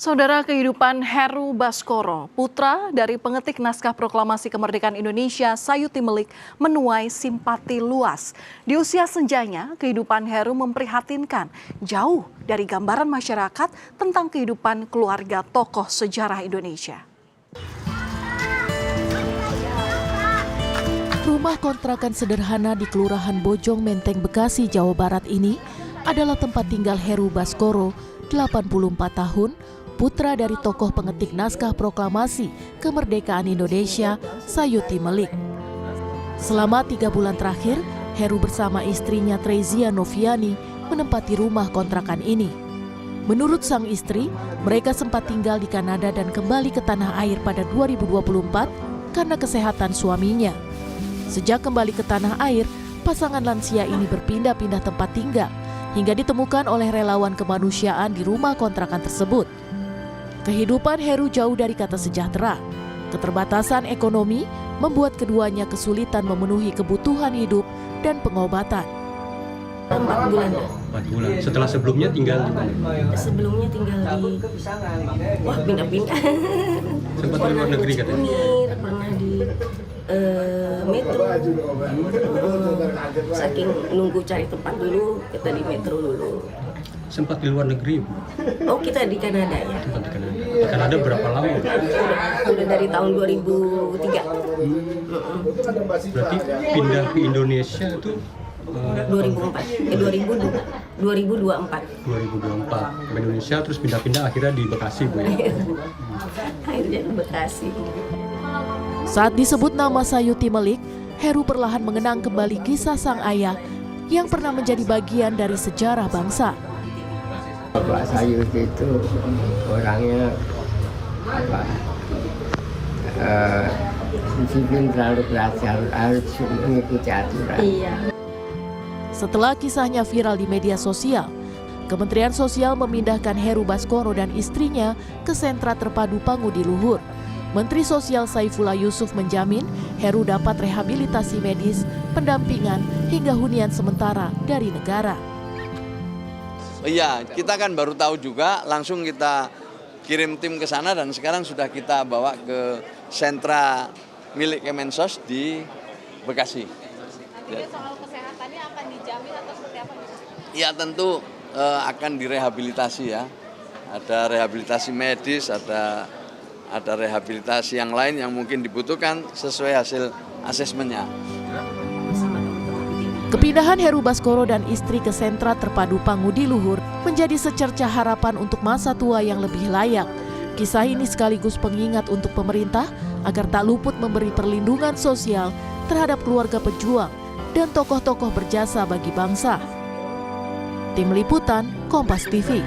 Saudara, kehidupan Heru Baskoro, putra dari pengetik naskah proklamasi kemerdekaan Indonesia Sayuti Melik, menuai simpati luas. Di usia senjanya, kehidupan Heru memprihatinkan, jauh dari gambaran masyarakat tentang kehidupan keluarga tokoh sejarah Indonesia. Rumah kontrakan sederhana di Kelurahan Bojong Menteng, Bekasi, Jawa Barat ini adalah tempat tinggal Heru Baskoro, 84 tahun, putra dari tokoh pengetik naskah proklamasi kemerdekaan Indonesia Sayuti Melik. Selama 3 bulan terakhir, Heru bersama istrinya Trezia Noviani menempati rumah kontrakan ini. Menurut sang istri, mereka sempat tinggal di Kanada dan kembali ke tanah air pada 2024 karena kesehatan suaminya. Sejak kembali ke tanah air, pasangan lansia ini berpindah-pindah tempat tinggal hingga ditemukan oleh relawan kemanusiaan di rumah kontrakan tersebut. Kehidupan Heru jauh dari kata sejahtera. Keterbatasan ekonomi membuat keduanya kesulitan memenuhi kebutuhan hidup dan pengobatan. 4 bulan. 4 bulan. Setelah sebelumnya tinggal di mana? Sebelumnya tinggal di pindah-pindah. Sempat di luar negeri katanya? Pernah di Metro. Saking nunggu cari tempat dulu, kita di Metro dulu. Sempat di luar negeri? Oh, kita di Kanada ya. Sempat di Kanada. Di Kanada berapa lama? Udah dari tahun 2003. Berarti pindah ke Indonesia itu 2024 ke Indonesia, terus pindah-pindah akhirnya di Bekasi, Bu ya? akhirnya di Bekasi. Saat disebut nama Sayuti Melik, Heru perlahan mengenang kembali kisah sang ayah yang pernah menjadi bagian dari sejarah bangsa. Bapak Sayuti itu orangnya disiplin, terlalu keras, harus mengikuti aturan. Iya. Setelah kisahnya viral di media sosial, Kementerian Sosial memindahkan Heru Baskoro dan istrinya ke sentra terpadu Pangudi Luhur. Menteri Sosial Saifullah Yusuf menjamin Heru dapat rehabilitasi medis, pendampingan, hingga hunian sementara dari negara. Iya, kita kan baru tahu juga, langsung kita kirim tim ke sana dan sekarang sudah kita bawa ke sentra milik Kemensos di Bekasi. Jadi soal kesehatannya akan dijamin atau seperti apa? Ya tentu akan direhabilitasi ya. Ada rehabilitasi medis, ada rehabilitasi yang lain yang mungkin dibutuhkan sesuai hasil asesmennya. Kepindahan Heru Baskoro dan istri ke sentra terpadu Pangudi Luhur menjadi secercah harapan untuk masa tua yang lebih layak. Kisah ini sekaligus pengingat untuk pemerintah agar tak luput memberi perlindungan sosial terhadap keluarga pejuang dan tokoh-tokoh berjasa bagi bangsa. Tim Liputan, Kompas TV.